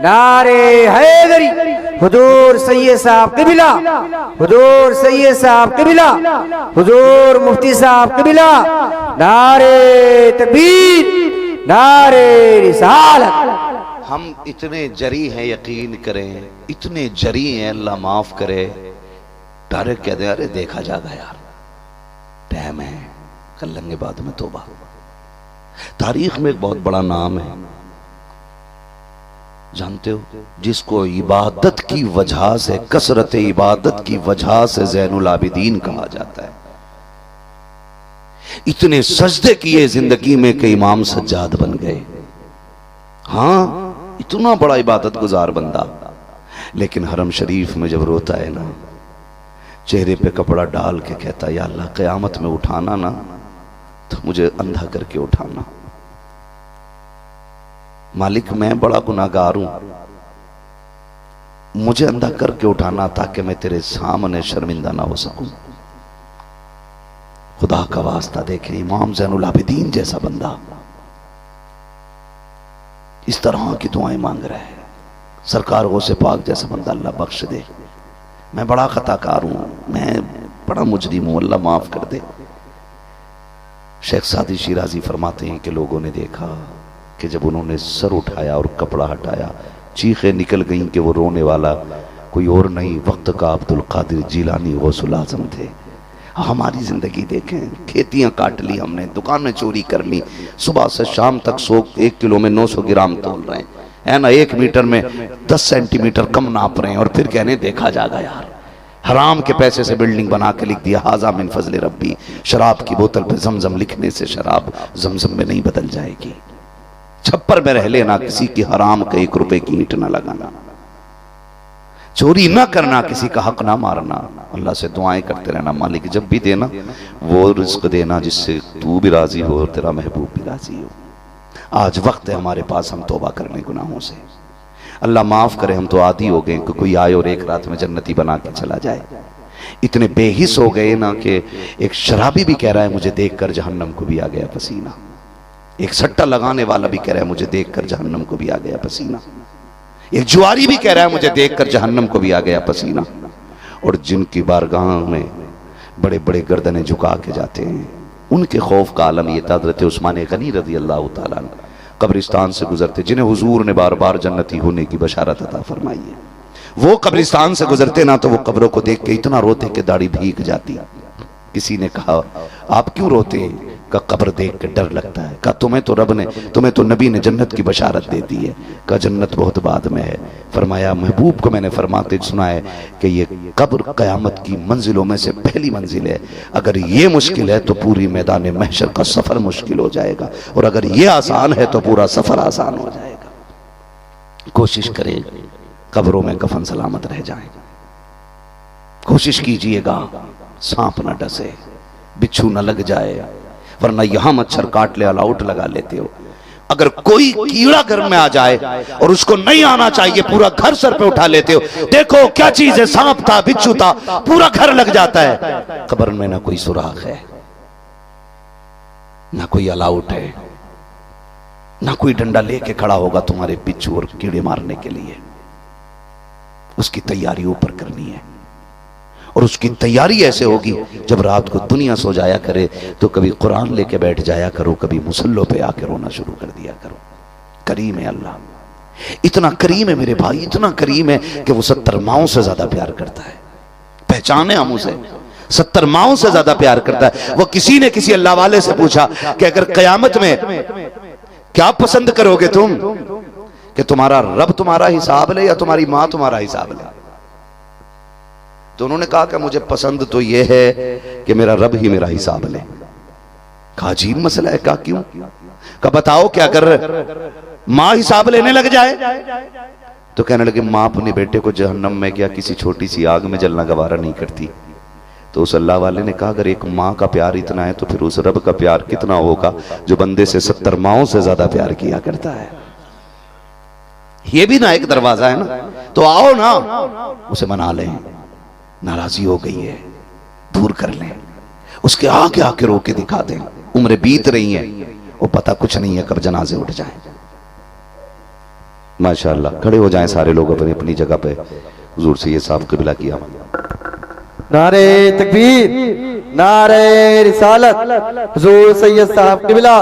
नारे हैदरी। हुजूर सैयद साहब क़िबला, हुजूर सैयद साहब क़िबला, हुजूर मुफ्ती साहब क़िबला। नारे तकबीर, नारे रिसालत। हम इतने जरी हैं, यकीन करें, इतने जरी हैं, अल्लाह माफ करे। डायरेक्ट कह दे अरे देखा जाएगा यार, टाइम है, कर लेंगे बाद में तौबा। तारीख में एक बहुत बड़ा नाम है, जानते हो, जिसको इबादत की वजह से, कसरत इबादत की वजह से ज़ैनुल आबिदीन कहा जाता है। इतने सजदे किए जिंदगी में कि इमाम सज्जाद बन गए। हाँ, इतना बड़ा इबादत गुजार बंदा, लेकिन हरम शरीफ में जब रोता है ना, चेहरे पे कपड़ा डाल के कहता है या अल्लाह क़यामत में उठाना ना तो मुझे अंधा करके उठाना। मालिक मैं बड़ा गुनाहगार हूं, मुझे अंधा करके उठाना ताकि मैं तेरे सामने शर्मिंदा ना हो सकूं। खुदा का वास्ता देखे, इमाम ज़ैनुल आबिदीन जैसा बंदा इस तरह की दुआएं मांग रहा है। सरकार गौसे पाक जैसा बंदा अल्लाह बख्श दे। मैं बड़ा खताकार हूं, मैं बड़ा मुजरिम हूं, अल्लाह माफ कर दे। शेख सादी शिराजी फरमाते हैं कि लोगों ने देखा कि जब उन्होंने सर उठाया और कपड़ा हटाया, चीखें निकल गईं कि वो रोने वाला कोई और नहीं, वक्त का अब्दुल कादिर जीलानी गौसुल आज़म थे। हमारी जिंदगी देखें, खेतियां काट ली हमने, दुकानें चोरी कर ली, सुबह से शाम तक 1 किलो में 900 ग्राम तोल रहे हैं, है ना, 1 मीटर में 10 सेंटीमीटर कम नाप रहे हैं, और फिर कहने देखा जाएगा यार। हराम के पैसे से बिल्डिंग बना के लिख दिया हाजा मिन फजल रब्बी। शराब की बोतल पे जमजम लिखने से शराब जमजम में नहीं बदल जाएगी। छप्पर में रह लेना, किसी की हराम का 1 रुपए की ईंट ना लगाना, चोरी ना करना, किसी का हक ना मारना, अल्लाह से दुआएं करते रहना, मालिक जब भी देना वो रिज्क देना जिससे तू भी राजी हो और तेरा महबूब भी राजी हो। आज वक्त है हमारे पास, हम तौबा करने गुनाहों से। अल्लाह माफ करे, हम तो आदी हो गए कि कोई आए और एक रात में जन्नती बना के चला जाए। इतने बेहिस हो गए ना कि एक शराबी भी कह रहा है मुझे देखकर जहन्नम को भी आ गया पसीना, एक सट्टा लगाने वाला भी कह रहा है मुझे देखकर जहन्नम को भी आ गया पसीना, एक जुआरी भी कह रहा है मुझे देखकर जहन्नम को भी आ गया पसीना। और जिनकी बारगाह में बड़े बड़े गर्दनें झुका के जाते हैं, उनके खौफ का आलम ये था। हज़रत उस्मान गनी रज़ी अल्लाह तआला अन्हु कब्रिस्तान से गुजरते, जिन्हें हुजूर ने बार बार जन्नती होने की बशारत अता फरमाई है, वो कब्रिस्तान से गुजरते ना तो वो कब्रों को देख के इतना रोते कि दाढ़ी भीग जाती। किसी ने कहा आप क्यों रोते हैं? का कब्र देख के डर लगता है। का तुम्हें तो रब ने, तुम्हें तो नबी ने जन्नत की बशारत दे दी है। का जन्नत बहुत बाद में है। फरमाया महबूब को मैंने फरमाते सुना है कि ये कब्र कयामत की मंजिलों में से पहली मंजिल है। अगर ये मुश्किल है तो पूरी मैदान महशर का सफर मुश्किल हो जाएगा, और अगर ये आसान है तो पूरा सफर आसान हो जाएगा। कोशिश करें कब्रों में कफन सलामत रह जाए, कोशिश कीजिएगा सांप ना डसे, बिच्छू ना लग जाए, वरना यहां मच्छर काट ले, अलाउट लगा लेते हो। अगर कोई कीड़ा घर में आ जाए और उसको नहीं आना चाहिए, पूरा घर सर पे उठा लेते हो। देखो क्या चीज है, सांप था, बिच्छू था, पूरा घर लग जाता है। कब्र में ना कोई सुराख है, ना कोई अलाउट है, ना कोई डंडा लेके खड़ा होगा तुम्हारे बिच्छू और कीड़े मारने के लिए। उसकी तैयारी ऊपर करनी है, और उसकी तैयारी ऐसे होगी जब रात को दुनिया सो जाया करे तो कभी कुरान लेके बैठ जाया करो, कभी मुसल्लों पे आके रोना शुरू कर दिया करो। करीम है अल्लाह, इतना करीम है मेरे भाई, इतना करीम है कि वो 70 माओं से ज्यादा प्यार करता है। पहचाने हम उसे, 70 माओं से ज्यादा प्यार करता है। वो किसी ने किसी अल्लाह वाले से पूछा कि अगर कयामत में क्या पसंद करोगे तुम, कि तुम्हारा रब तुम्हारा हिसाब ले या तुम्हारी मां तुम्हारा हिसाब ले? तो उन्होंने कहा कि मुझे पसंद तो यह है कि मेरा रब ही मेरा हिसाब ले। कहा अजीब मसला है। कहा क्यों? कहा बताओ कि अगर मां हिसाब लेने लग जाए? तो कहने लगे मां अपने बेटे को जहन्नम में क्या किसी छोटी सी आग में जलना गवारा नहीं करती। तो उस अल्लाह वाले ने कहा अगर एक मां का प्यार इतना है तो फिर उस रब का प्यार कितना होगा जो बंदे से 70 माओं से ज्यादा प्यार किया करता है। ये भी ना एक दरवाजा है ना, तो आओ ना उसे मना लें। नाराजी हो गई है, दूर कर लें, उसके आगे आके रो के दिखा दें। उम्र बीत रही है, वो पता कुछ नहीं है कब जनाजे उठ जाए। माशाअल्लाह, खड़े हो जाएं सारे लोग अपनी अपनी जगह पे। हुजूर से ये साहब क़िबला किया। नारे तकबीर, नारे रिसालत, हुजूर सैयद साहब क़िबला,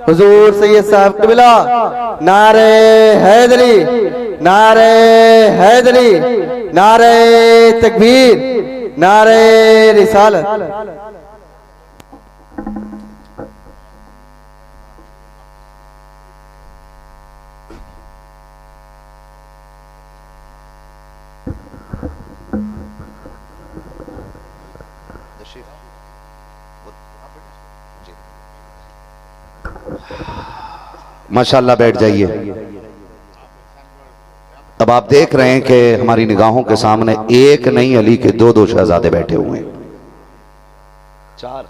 हुजूर सैयद साहब क़िबला, नारे हैदरी, नारे हैदरी, नारे तकबीर, नारे रिसालत। माशाअल्लाह, बैठ जाइए। अब आप देख रहे हैं कि हमारी निगाहों के सामने एक नहीं अली के दो शहजादे बैठे हुए हैं। 4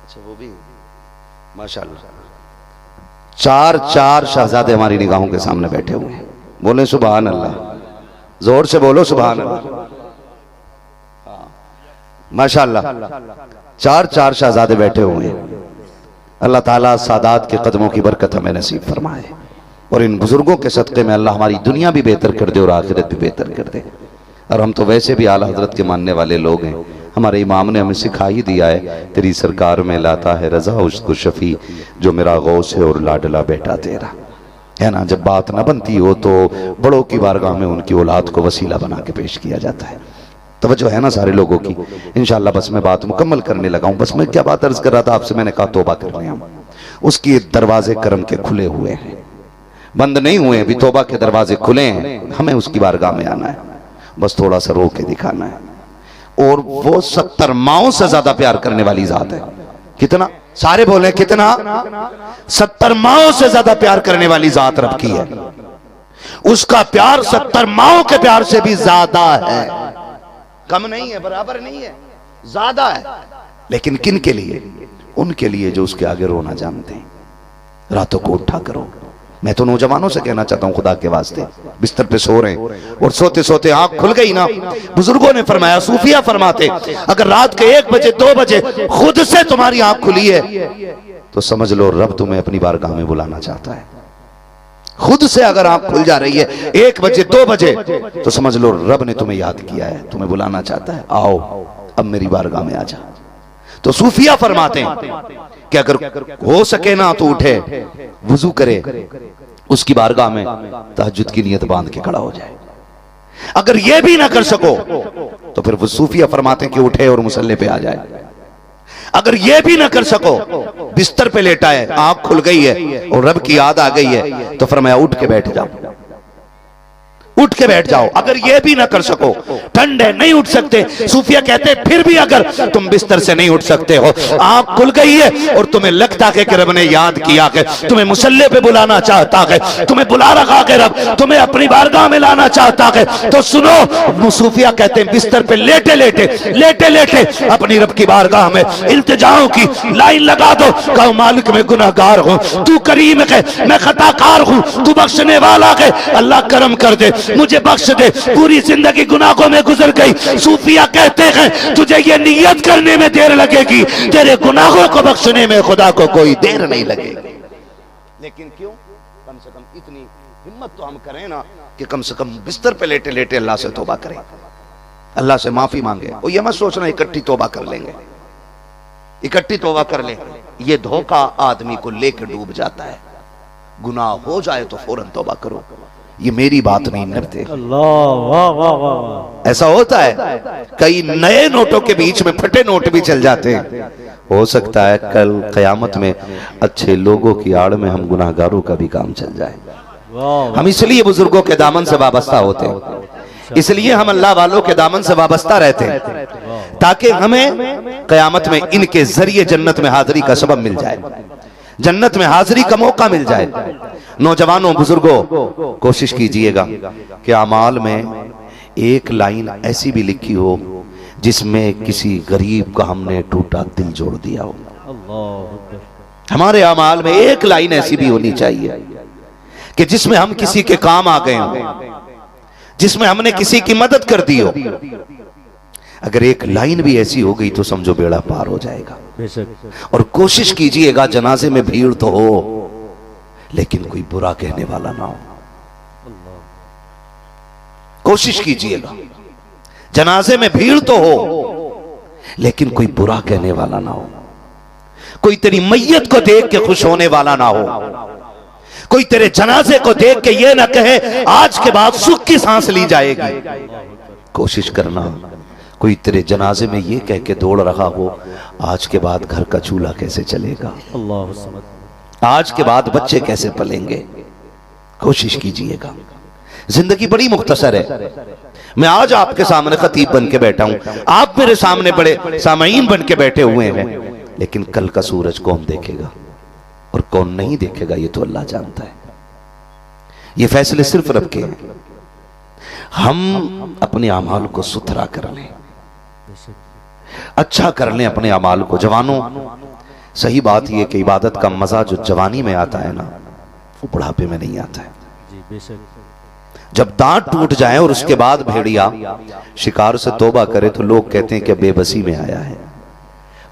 अच्छा वो भी माशाअल्लाह 4 शहजादे हमारी निगाहों के सामने बैठे हुए हैं। बोले सुभान अल्लाह, जोर से बोलो सुभान अल्लाह। माशाअल्लाह 4 शहजादे बैठे हुए हैं। अल्लाह ताला सादात के कदमों की बरकत हमें नसीब फरमाए, और इन बुजुर्गों के सदक़े में अल्लाह हमारी दुनिया भी बेहतर कर दे और आखिरत भी बेहतर कर दे। और हम तो वैसे भी आला हजरत के मानने वाले लोग हैं। हमारे इमाम ने हमें सिखा ही दिया है, तेरी सरकार में लाता है रजा उसको शफी, जो मेरा गौस है और लाडला बेटा तेरा, है ना। जब बात ना बनती हो तो बड़ों की बारगाह में उनकी औलाद को वसीला बना के पेश किया जाता है। तवज्जो है ना सारे लोगों की। इंशाअल्लाह बस मैं बात मुकम्मल करने लगा हूं। बस मैं क्या बात अर्ज कर रहा था आपसे, मैंने कहा तौबा कर रहे हैं। उसकी दरवाजे करम के खुले हुए हैं, बंद नहीं हुए, अभी तौबा के दरवाजे खुले हैं। हमें उसकी बारगाह में आना है, बस थोड़ा सा रो के दिखाना है। और वो 70 माओं से ज्यादा प्यार करने वाली जात है। कितना? सारे बोले कितना? 70 माओं से ज्यादा प्यार करने वाली जात रब की है। उसका प्यार 70 माओं के प्यार से भी ज्यादा है। कम नहीं है, बराबर नहीं है, ज्यादा है। लेकिन किन के लिए? उनके लिए जो उसके आगे रोना जानते हैं। रातों को उठा करो। मैं तो नौजवानों से कहना चाहता हूं, खुदा के वास्ते, बिस्तर पे सो रहे हैं और सोते सोते आंख खुल गई ना, बुजुर्गों ने फरमाया, सूफिया फरमाते, अगर रात के 1 बजे 2 बजे खुद से तुम्हारी आंख खुली है तो समझ लो रब तुम्हें अपनी बारगाह में बुलाना चाहता है। खुद से अगर आंख खुल जा रही है 1 बजे 2 बजे तो समझ लो रब ने तुम्हें याद किया है, तुम्हें बुलाना चाहता है, आओ अब मेरी बारगाह में आ जा। तो सूफिया फरमाते हैं कि अगर हो सके ना तो उठे, वुजू करे, उसकी बारगाह में तहज्जुद की नियत बांध के खड़ा हो जाए। अगर ये भी ना कर सको तो फिर वो सूफिया फरमाते हैं कि उठे और मुसल्ले पे आ जाए। अगर ये भी ना कर सको, बिस्तर पे लेटा है, आंख खुल गई है और रब की याद आ गई है, तो फरमाया उठ के बैठ जाओ। उठ के बैठ जाओ। अगर ये भी ना कर सको, ठंड है नहीं उठ सकते, सूफिया कहते फिर भी अगर तुम बिस्तर से नहीं उठ सकते हो, आंख खुल गई है और तुम्हें लगता है कि रब ने याद किया है, तुम्हें मुसल्ले पे बुलाना चाहता है, तुम्हें बुला रखा है रब, तुम्हें अपनी बारगाह में लाना चाहता है, तो सुनो, सूफिया कहते हैं बिस्तर पे लेटे लेटे अपनी रब की बारगाह में इल्तिजाओं की लाइन लगा दो। कहो मालिक मैं गुनाहगार हूं, तू करीम है, मैं खताकार हूं, तू बख्शने वाला है, अल्लाह करम कर दे, मुझे बख्श दे। पूरी जिंदगी गुनाहों में गुजर गई। सूफिया कहते हैं तुझे ये नियत करने में देर लगेगी, तेरे गुनाहों को बख्शने में खुदा को कोई देर नहीं लगेगी। लेकिन क्यों? कम से कम इतनी हिम्मत तो हम करें ना कि कम से कम बिस्तर पे लेटे लेटे अल्लाह से तौबा करें, अल्लाह से माफी मांगे। और ये मत सोचना इकट्ठी तौबा कर लेंगे, इकट्ठी तौबा कर ले, ये धोखा आदमी को लेकर डूब जाता है। गुनाह हो जाए तो फौरन तौबा करो, ये मेरी बात नहीं नबते। ऐसा होता है कई नए नोटों के बीच में फटे नोट भी चल जाते हैं। हो सकता है कल कयामत में अच्छे लोगों की आड़ में हम गुनाहगारों का भी काम चल जाए। हम इसलिए बुजुर्गों के दामन से वाबस्ता होते हैं, इसलिए हम अल्लाह वालों के दामन से वाबस्ता रहते हैं, ताकि हमें कयामत में इनके जरिए जन्नत में हाजिरी का सबब मिल जाए, जन्नत में हाजिरी का मौका मिल जाए। नौजवानों बुजुर्गों, कोशिश कीजिएगा कि अमाल में एक लाइन ऐसी भी लिखी हो जिसमें किसी गरीब का हमने टूटा दिल जोड़ दिया हो। हमारे अमाल में एक लाइन ऐसी भी होनी चाहिए कि जिसमें हम किसी के काम आ गए हों, जिसमें हमने किसी की मदद कर दी हो। अगर एक लाइन भी ऐसी हो गई तो समझो बेड़ा पार हो जाएगा। और कोशिश कीजिएगा जनाजे में भीड़ तो हो लेकिन कोई बुरा कहने वाला ना हो। कोशिश कीजिएगा जनाजे में भीड़ तो हो लेकिन कोई बुरा कहने वाला ना हो, कोई तेरी मैयत को देख के खुश होने वाला ना हो, कोई तेरे जनाजे को देख के ये ना कहे आज के बाद सुख की सांस ली जाएगी। कोशिश करना कोई तेरे जनाजे में ये कह के दौड़ रहा हो आज के बाद घर का चूल्हा कैसे चलेगा, आज के बाद बच्चे कैसे पलेंगे। कोशिश कीजिएगा। जिंदगी बड़ी मुख्तसर है। मैं आज आपके सामने खतीब बन के बैठा हूं, आप मेरे सामने बड़े सामाईन बन के बैठे हुए हैं, लेकिन कल का सूरज कौन देखेगा और कौन नहीं देखेगा ये तो अल्लाह जानता है। ये फैसले सिर्फ रब के हैं। हम अपने अमाल को सुथरा कर लें, अच्छा कर लें अपने अमाल को। जवानों, सही बात यह कि इबादत का मजा जो जवानी में आता है ना, वो बुढ़ापे में नहीं आता है। जब दांत टूट जाए और उसके बाद भेड़िया शिकार से तौबा करे तो लोग कहते हैं कि बेबसी में आया है।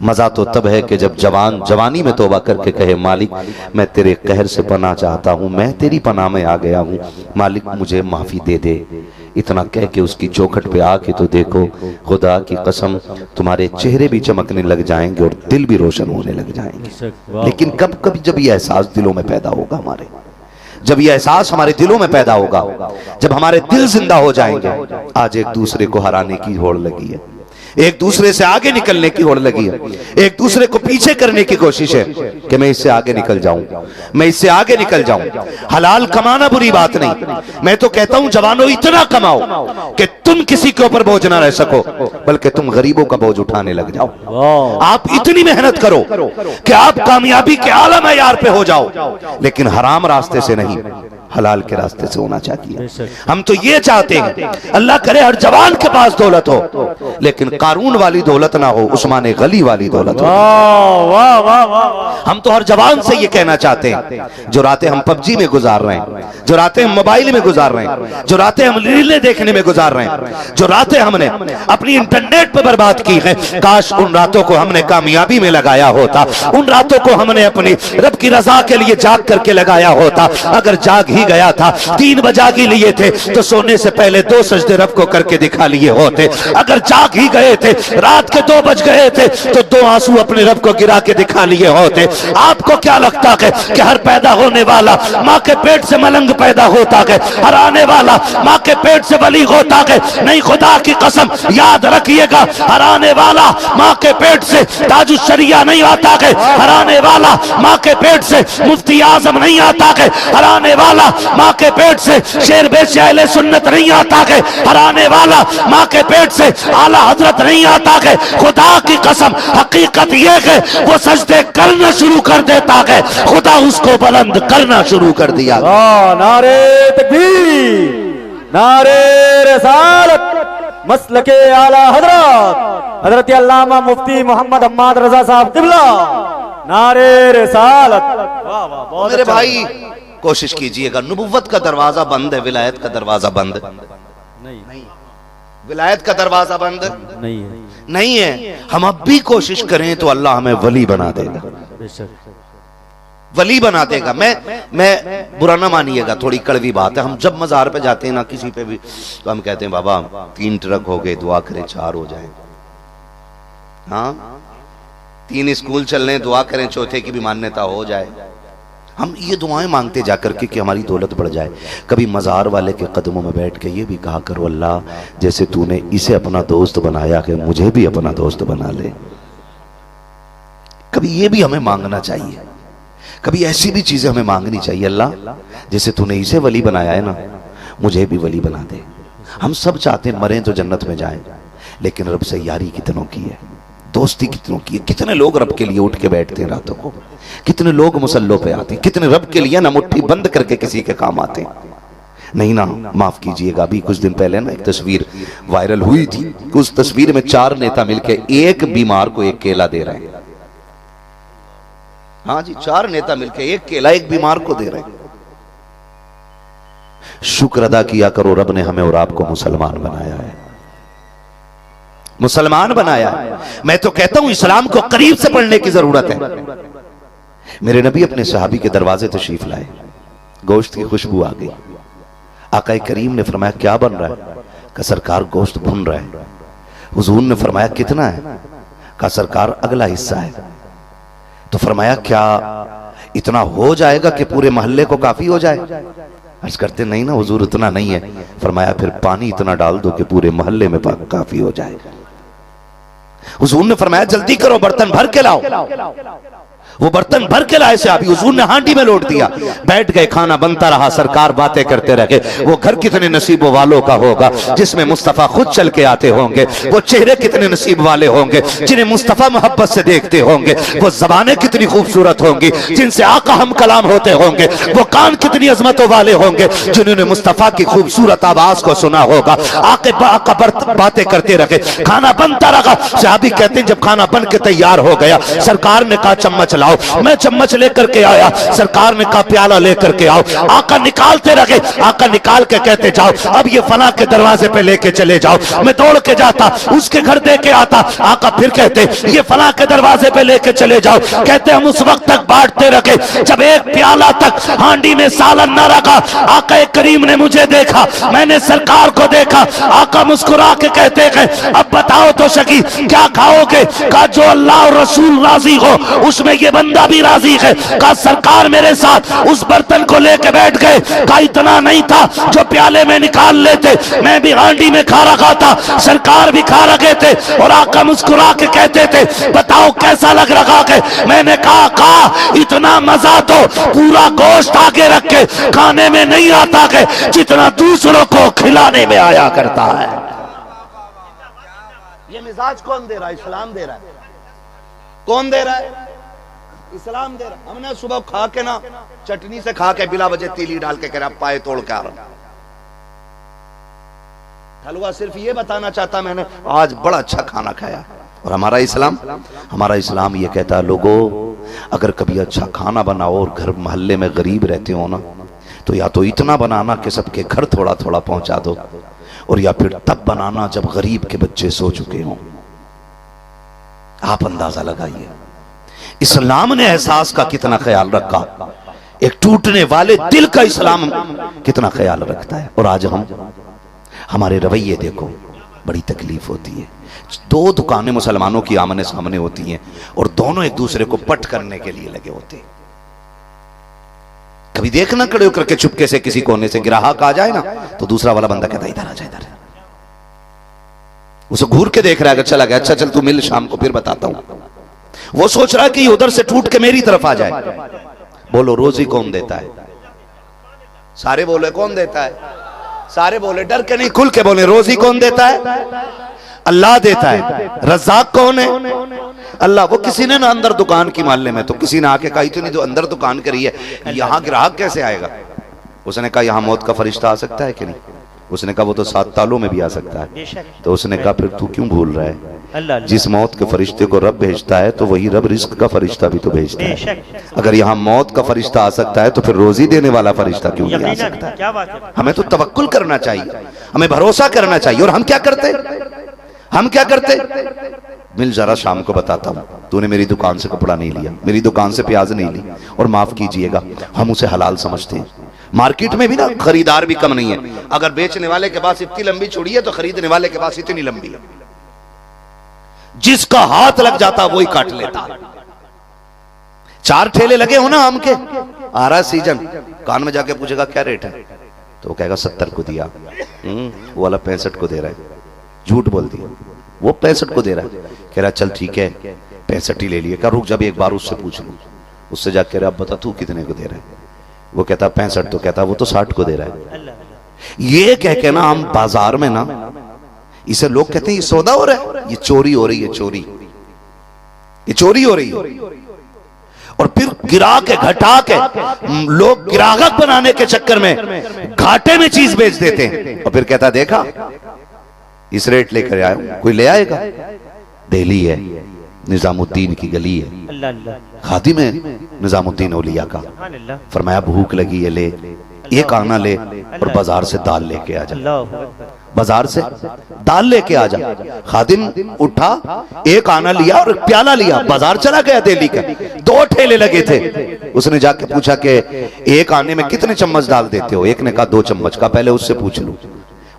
मजा तो तब है कि जब जवान जवानी में तौबा करके कहे मालिक मैं तेरे कहर से पनाह चाहता हूं, मैं तेरी पनाह में आ गया हूं, मालिक मुझे माफी दे दे। इतना कह के उसकी चौखट पे आके तो देखो, खुदा की कसम तुम्हारे चेहरे भी चमकने लग जाएंगे और दिल भी रोशन होने लग जाएंगे। लेकिन कब कभी जब ये एहसास दिलों में पैदा होगा, हमारे जब ये एहसास हमारे दिलों में पैदा होगा, जब हमारे दिल जिंदा हो जाएंगे। आज एक दूसरे को हराने की होड़ लगी है, एक दूसरे से आगे निकलने की होड़ लगी है, एक दूसरे को पीछे करने की कोशिश है कि मैं इससे आगे निकल जाऊं, मैं इससे आगे निकल जाऊं। हलाल कमाना बुरी बात नहीं, मैं तो कहता हूं जवानों इतना कमाओ कि तुम किसी के ऊपर बोझ ना रह सको, बल्कि तुम गरीबों का बोझ उठाने लग जाओ। आप इतनी मेहनत करो कि आप कामयाबी के आला मयार पे हो जाओ, लेकिन हराम रास्ते से नहीं, हलाल के रास्ते से होना चाहिए। हम तो ये चाहते हैं अल्लाह करे हर जवान के पास दौलत हो, लेकिन कारून वाली दौलत ना हो, उस्मान गली वाली दौलत हो। हम तो हर जवान से ये कहना चाहते हैं, जो रातें हम पबजी में गुजार रहे हैं, जो रातें हम मोबाइल में गुजार रहे हैं, जो रातें हम रीलें देखने में गुजार रहे हैं, जो रातें हमने अपनी इंटरनेट पर बर्बाद की है, काश उन रातों को हमने कामयाबी में लगाया होता, उन रातों को हमने अपनी रब की रजा के लिए जाग करके लगाया होता। अगर जाग ही गया था, 3 बजा के लिए थे तो सोने से पहले 2 सजदे रब को करके दिखा लिए होते। अगर जाग ही गए थे, रात के 2 बज गए थे तो 2 आंसू अपने रब को गिरा के दिखा लिए होते। आपको क्या लगता है कि हर पैदा होने वाला माँ के पेट से मलंग पैदा होता है, हर आने वाला माँ के पेट से बली होता है? नहीं, खुदा की कसम याद रखिएगा, हर आने वाला माँ के पेट से ताजुल शरिया नहीं आता है, हर आने वाला माँ के पेट से मुफ्ती आजम नहीं आता है, हर आने वाला वाला माँ के पेट से शेर बेशे अहले सुन्नत नहीं आता के, हराने वाला माँ के पेट से आला हजरत नहीं आता के। खुदा की कसम हकीकत ये है वो सजदे करना शुरू कर देता है, खुदा उसको बुलंद करना शुरू कर दिया। नारे तकबीर, नारे रिसालत, मसलके आला हजरत हजरत अल्लामा मुफ्ती मोहम्मद अम्माद रजा साहब किबला, नारे रिसालत। वाह वाह, बहुत मेरे अच्छा। भाई कोशिश कीजिएगा, नबुव्वत का दरवाजा बंद है, विलायत का दरवाजा बंद नहीं विलायत का दरवाजा बंद नहीं है, नहीं है। हम अब भी कोशिश करें तो अल्लाह हमें वली बना देगा, बेशक वली बना देगा। मैं बुरा ना मानिएगा, थोड़ी कड़वी बात है। हम जब मजार पे जाते हैं ना किसी पे भी, तो हम कहते हैं बाबा 3 ट्रक हो गए, दुआ करें 4 हो जाए। हाँ, 3 स्कूल चल रहे हैं, दुआ करें चौथे की भी मान्यता हो जाए। हम ये दुआएं मांगते जाकर के कि हमारी दौलत बढ़ जाए। कभी मजार वाले के कदमों में बैठ के ये भी कहा करो, अल्लाह जैसे तूने इसे अपना दोस्त बनाया कि मुझे भी अपना दोस्त बना ले। कभी ये भी हमें मांगना चाहिए, कभी ऐसी भी चीजें हमें मांगनी चाहिए, अल्लाह जैसे तूने इसे वली बनाया है ना, मुझे भी वली बना दे। हम सब चाहते हैं मरें तो जन्नत में जाएं, लेकिन रब से यारी कितनों की है, दोस्ती कितनों की है। कितने लोग रब के लिए उठ के बैठते हैं रातों को, कितने लोग मुसल्लों पे आते हैं, कितने रब के लिए ना मुट्ठी बंद करके किसी के काम आते हैं। नहीं ना, माफ कीजिएगा, अभी कुछ दिन पहले ना एक तस्वीर वायरल हुई थी, उस तस्वीर में 4 नेता मिलकर एक बीमार को एक केला दे रहे हैं। हाँ जी, 4 नेता मिलकर एक केला एक बीमार को दे रहे हैं। शुक्र अदा किया करो, रब ने हमें और आपको मुसलमान बनाया है, मुसलमान बनाया है। मैं तो कहता हूं इस्लाम को करीब से पढ़ने की जरूरत है। मेरे नबी अपने सहाबी के दरवाजे तशरीफ लाए, गोश्त की खुशबू आ गई। आका करीम ने फरमाया क्या बन रहा है? का सरकार गोश्त भुन रहा है। हुजूर ने फरमाया कितना है? का सरकार अगला हिस्सा है। तो फरमाया क्या इतना हो जाएगा कि पूरे मोहल्ले को काफी हो जाए? अर्ज करते नहीं ना हुजूर, इतना नहीं है। फरमाया फिर पानी इतना डाल दो कि पूरे मोहल्ले में काफी हो जाए। हुजूर ने फरमाया जल्दी करो, बर्तन भर के लाओ। वो बर्तन भर के लाए से अभी हुजूर ने हांडी में लौट दिया। बैठ गए, खाना बनता रहा, सरकार बातें करते रहे। वो घर कितने नसीबों वालों का होगा जिसमें मुस्तफा खुद चल के आते होंगे। वो चेहरे कितने नसीब वाले होंगे जिन्हें मुस्तफा मोहब्बत से देखते होंगे। वो जबानें कितनी खूबसूरत होंगी जिनसे आका हम कलाम होते होंगे। वो कान कितनी अजमतों वाले होंगे जिन्होंने मुस्तफा की खूबसूरत आवाज को सुना होगा। आके बातें करते रहे, खाना बनता रहा। सहाबी कहते हैं जब खाना बन के तैयार हो गया, सरकार ने कहा चम्मच, मैं चम्मच लेकर के आया। सरकार ने कहा प्याला लेकर के आओ। आका निकालते रहे, आका निकाल के कहते जाओ अब ये फला के दरवाजे पे लेके चले जाओ। मैं दौड़ के जाता, उसके घर दे के आता। आका फिर कहते ये फला के दरवाजे पे लेके चले जाओ। कहते हम उस वक्त तक बांटते रहे जब एक प्याला तक हांडी में सालन न रखा। आका करीम ने मुझे देखा, मैंने सरकार को देखा। आका मुस्कुरा के कहते हैं अब बताओ तो सकी क्या खाओगे? कहा जो अल्लाह और रसूल राजी हो उसमें ये बंदा भी राजी है। कहा सरकार मेरे साथ उस बर्तन को लेके बैठ गए। कहा इतना नहीं था जो प्याले में निकाल लेते, मैं भी हांडी में खा रखा था, सरकार भी खा रखे थे। और आका मुस्कुरा के कहते थे बताओ कैसा लग रहा है? मैंने कहा इतना मजा तो पूरा गोश्त आगे रख के खाने में नहीं आता है जितना दूसरों को खिलाने में आया करता है। ये मिजाज कौन दे रहा है? इस्लाम दे रहा है। कौन दे रहा है? इस्लाम दे रहा। हमने सुबह खा के ना चटनी से खा के बिला वजह तीली डाल के कह रहा पाए तोड़ के आ रहा। हलवा सिर्फ ये बताना चाहता मैंने आज बड़ा अच्छा खाना खाया। और हमारा इस्लाम ये कहता है लोगों अगर कभी अच्छा खाना बनाओ और घर मोहल्ले में गरीब रहते हो ना, तो या तो इतना बनाना कि सबके घर थोड़ा थोड़ा पहुंचा दो, और या फिर तब बनाना जब गरीब के बच्चे सो चुके हों। आप अंदाजा लगाइए इस्लाम ने एहसास का कितना ख्याल रखा, एक टूटने वाले दिल का इस्लाम कितना ख्याल रखता है। और आज हमारे रवैये देखो, बड़ी तकलीफ होती है। 2 दुकानें मुसलमानों की आमने सामने होती हैं और दोनों एक दूसरे को पट करने के लिए लगे होते हैं। कभी देखना खड़े होकर के चुपके से किसी कोने से ग्राहक आ जाए ना, तो दूसरा वाला बंदा कहता इधर आ जा, इधर। उसे घूर के देख रहा है, चला गया, अच्छा चल तू मिल शाम को फिर बताता हूं। वो सोच रहा है कि उधर से टूट के मेरी तरफ आ जाए। बोलो रोजी कौन देता है? सारे बोले कौन देता है? सारे बोले डर के नहीं, खुल के बोले रोजी कौन देता है? अल्लाह देता है। रज़ाक कौन है? अल्लाह। वो किसी ने ना अंदर दुकान की मोहल्ले में तो किसी ने आके कहा इतनी तो अंदर दुकान करी है, यहाँ ग्राहक कैसे आएगा? उसने कहा यहाँ मौत का फरिश्ता आ सकता है कि नहीं? उसने कहा वो तो 7 तालों में भी आ सकता है। तो उसने कहा फिर तू क्यों भूल रहा है? जिस मौत के फरिश्ते को रब भेजता है तो वही रब रिस्क का फरिश्ता भी तो भेजता है। अगर यहाँ मौत का फरिश्ता आ सकता है तो फिर रोजी देने वाला फरिश्ता क्यों नहीं आ सकता? क्या बात है? हमें तो तवक्कुल करना चाहिए, हमें भरोसा करना चाहिए। और हम क्या करते? हम क्या करते? मिल जरा शाम को बताता हूँ, तूने मेरी दुकान से कपड़ा नहीं लिया, मेरी दुकान से प्याज नहीं ली, और माफ कीजिएगा हम उसे हलाल समझते हैं। मार्केट में भी ना खरीदार भी कम नहीं है। अगर बेचने वाले के पास इतनी लंबी चूड़ी है तो खरीदने वाले के पास इतनी लंबी है। जिसका हाथ लग जाता वही काट लेता। 4 ठेले लगे हो ना आम के, आ रहा सीजन, कान में जाके पूछेगा क्या रेट है, तो वो कहेगा 70 को दिया, वो वाला 65 को दे रहा है। झूठ बोल दिया, वो 65 को दे रहा है। कह रहा चल ठीक है 65 ही ले लिए। क्या रुक, जब एक बार उससे पूछ लूं। उससे जाके कह रहा अब बता तू कितने को दे रहा है? वो कहता 65, तो कहता वो तो 60 को दे रहा है। ये कह के ना हम बाजार में ना, इसे लोग कहते हैं ये सौदा हो रहा है, ये चोरी हो रही है, चोरी, ये चोरी हो रही है। और फिर गिरा के घटा के लोग ग्राहक बनाने के चक्कर में घाटे में चीज बेच देते हैं। और फिर कहता देखा इस रेट लेकर आया, कोई ले आएगा? दिल्ली है, निजामुद्दीन की गली है, खादिम है निजामुद्दीन औलिया का। फरमाया भूख लगी है, ले एक आना ले और बाजार से दाल लेके आ जा। बाजार से दाल लेके आ जा। खादिम उठा, एक आना लिया और प्याला लिया, बाजार चला गया दिल्ली का। 2 ठेले लगे थे। उसने जाके पूछा कि एक आने में कितने चम्मच दाल देते हो? एक ने कहा 2 चम्मच का, पहले उससे पूछ लूं।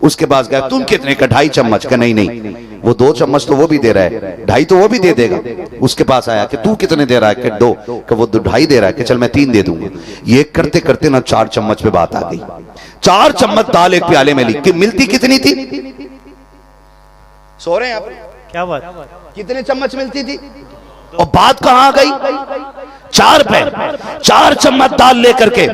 उसके पास गया, तुम कितने का? 2.5 चम्मच का। नहीं, वो 2 चम्मच तो वो भी दे रहा है, 2.5 तो वो भी दे देगा। उसके पास आया कि तू कितने दे रहा है? कि 2। कि वो 2.5 दे रहा है, कि चल मैं 3 दे दूंगा। ये करते करते ना 4 चम्मच पे बात आ गई। 4 चम्मच दाल एक प्याले में ली। कि मिलती कितनी थी? सो रहे हैं आप? क्या बात? कितने चम्मच मिलती थी? और बात कहां गई? 4 पे 4 चम्मच दाल लेकर के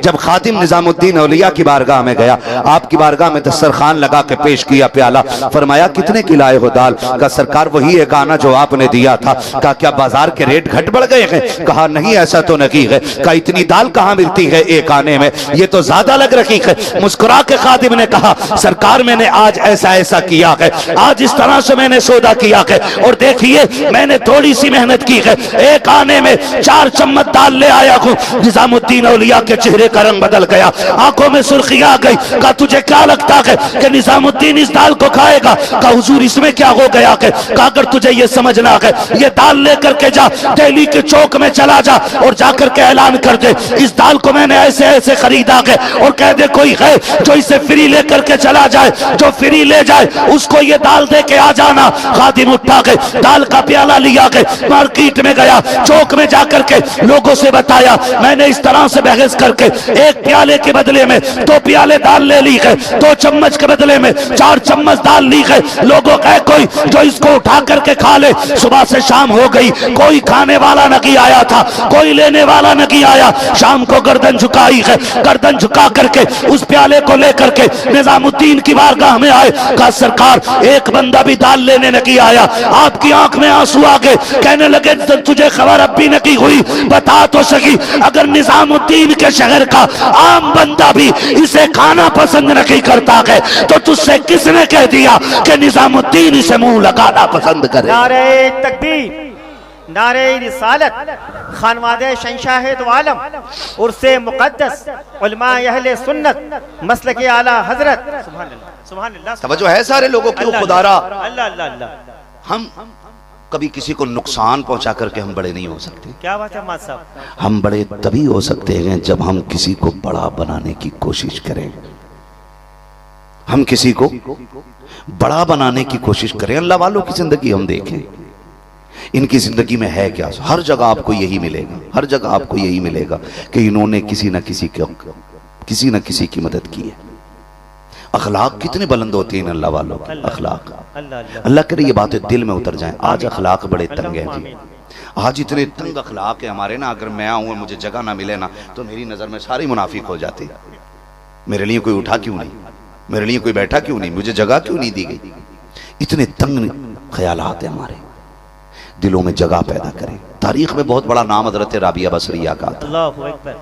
जब खादिम निजामुद्दीन औलिया की बारगाह में गया, आपकी बारगाह में दस्तरखान लगा के पेश किया प्याला। फरमाया कितने की लाए हो दाल? का सरकार वही एक आना जो आपने दिया था। कहा क्या बाजार के रेट घट बढ़ गए हैं? कहा नहीं ऐसा तो नहीं है। कहा इतनी दाल कहां मिलती है एक आने में, ये तो ज्यादा लग रही है। मुस्कुरा के खादिम ने कहा सरकार मैंने आज ऐसा ऐसा किया है, आज इस तरह से मैंने सौदा किया है, और देखिए मैंने थोड़ी सी मेहनत की है, एक आने में 4 चम्मच दाल ले आया हूं। निजामुद्दीन औलिया के चेहरे का रंग बदल गया, आंखों में सुर्खी आ गई। कहा तुझे क्या लगता है कि निजामुद्दीन इस दाल को खाएगा? कहा हुजूर इसमें क्या हो गया? कहा अगर तुझे ये समझना है, ये दाल लेकर के जा, दिल्ली के चौक में चला जा और जाकर के ऐलान कर दे इस दाल को मैंने ऐसे ऐसे खरीदा है, और कह दे कोई है जो इसे फ्री लेकर के चला जाए, जो फ्री ले जाए उसको ये दाल दे के आ जाना। खादिम उठा गए, दाल का प्याला लिया गए, मार्केट में गया, चौक में जाकर के लोगों से बताया मैंने इस तरह से बहस करके एक प्याले के बदले में 2 प्याले दाल ले ली है, 2 चम्मच के बदले में 4 चम्मच दाल ली है। लोगों कहे कोई जो इसको उठा करके खा ले। सुबह से शाम हो गई, कोई खाने वाला नहीं आया था, कोई लेने वाला नहीं आया। शाम को गर्दन झुकाई है, गर्दन झुका करके उस प्याले को लेकर के निजामुद्दीन की बारगाह में आए। कहा सरकार एक बंदा भी दाल लेने नहीं आया। आपकी आंख में आंसू आ गए, कहने लगे तुझे खबर अब भी नहीं हुई, बता तो सही अगर निजामुद्दीन के शहर का आम बंदा भी इसे खाना पसंद नहीं करता है तो तुझसे किसने कह दिया कि निजामुद्दीन इसे मुंह लगाना पसंद करे? नारे तकबीर, नारे रिसालत, खानवादे शहंशाह दो आलम, उर्से मुक़द्दस, उलमा अहले सुन्नत, मसलके आला हजरत। सुभान अल्लाह, सुभान अल्लाह। तवज्जो है सारे लोगों की खुदारा। अल्लाह अल्लाह अल्लाह। हम कभी किसी को नुकसान पहुंचा करके हम बड़े नहीं हो सकते। क्या बात है मां साहब? हम बड़े तभी हो सकते हैं जब हम किसी को बड़ा बनाने की कोशिश करें। हम किसी को बड़ा बनाने की कोशिश करें। अल्लाह वालों की जिंदगी हम देखें, इनकी जिंदगी में है क्या? हर जगह आपको यही मिलेगा, हर जगह आपको यही मिलेगा कि इन्होंने किसी न किसी की मदद की है। अखलाक कितने बुलंद होती हैं अल्लाह वालों के अखलाक। अल्लाह करे ये बातें दिल में उतर जाएं। आज अखलाक बड़े तंग हैं जी, आज इतने तंग अखलाक है हमारे ना, अगर मैं आऊँ और मुझे जगह ना मिले ना तो मेरी नज़र में सारी मुनाफिक हो जाती। मेरे लिए कोई उठा क्यों नहीं, मेरे लिए कोई बैठा क्यों नहीं, मुझे जगह क्यों नहीं दी गई। इतने तंग ख्यालात है हमारे दिलों में, जगह पैदा करें। तारीख में बहुत बड़ा नाम हजरत राबिया बसरिया का था। अल्लाहु अकबर।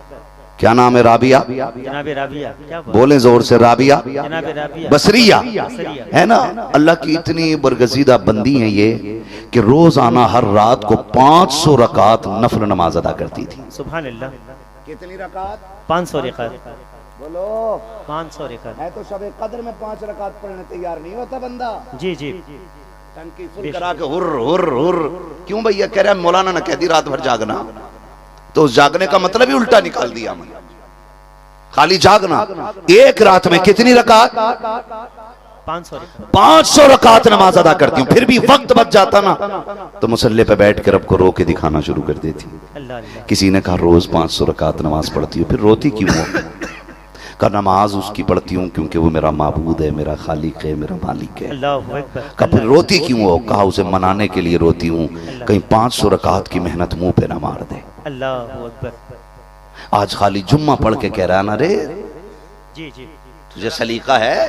क्या नाम है? राबिया। जनाब राबिया, क्या बात। बोले जोर से, राबिया जनाब राबिया बसरिया बसरिया। है ना। अल्लाह की इतनी बरगजीदा बंदी है ये कि रोजाना हर रात को 500 रकात नफल नमाज अदा करती थी। सुभान अल्लाह। कितनी रकात? 500 रकात। बोलो। 500 रकात। मैं तो शब कद्र में 5 रकात पढ़ने तैयार नहीं होता बंदा। जी जी। टंकी फुल करा के हुर्र हुर्र हुर्र। क्यों भैया? कह रहा है मौलाना ने कह दी रात भर जागना, तो उस जागने का मतलब ही उल्टा निकाल दिया मैंने। खाली जागना। एक रात में कितनी रकात? 500 रकात नमाज अदा करती हूँ। फिर भी वक्त बच जाता ना तो मुसल्ले पे बैठ कर रब को रो के दिखाना शुरू कर देती। किसी ने कहा रोज 500 रकात नमाज पढ़ती हूँ, फिर रोती क्यों हो? का नमाज उसकी पढ़ती हूँ क्योंकि वो मेरा माबूद है, मेरा खालिक है, मेरा मालिक है। का फिर रोती क्यों हो? कहा उसे मनाने के लिए रोती हूँ, कहीं 500 रकात की मेहनत मुंह पे ना मार दे। अल्लाहु अकबर। आज खाली जुम्मा पढ़ के कह रहा ना रे जी जी, तुझे सलीका है?